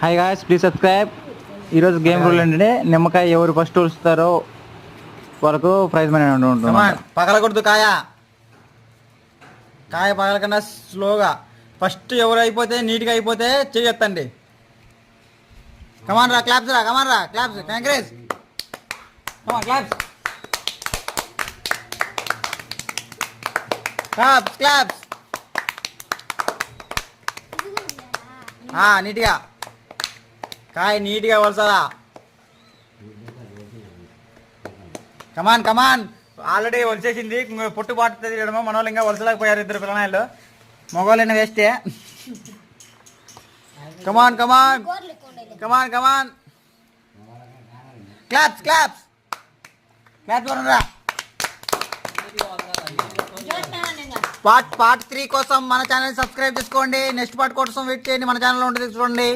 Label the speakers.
Speaker 1: Hi guys, please subscribe. ఈరోజు game rule ఏంటంటే నిమ్మకాయ ఎవరు ఫస్ట్ వస్తారో వాళ్ళకు ప్రైజ్ మనీ ఉంటుంది.
Speaker 2: పగలకూడదు కాయ పగలకన్నా స్లోగా ఫస్ట్ ఎవరు అయిపోతే నీట్గా అయిపోతే చేయొత్తండి. కమాన్ రా క్లాప్స్, కంగ్రేస్, క్లాప్స్. నీట్గా కాయ నీట్గా వలసాలా. కమాన్ ఆల్రెడీ వలిసేసింది, పొట్టు పాటుతుంది. మన వాళ్ళు ఇంకా వలసలేకపోయారు, ఇద్దరు పిల్లనాయలు. మగవాళ్ళైనా వేస్తే. కమాన్ క్లాప్స్ రా. పార్ట్ 3 కోసం మన ఛానల్ సబ్స్క్రైబ్ చేసుకోండి. నెక్స్ట్ పార్ట్ కోసం వెయిట్ చేయండి. మన ఛానల్లో ఉంటుంది చూడండి.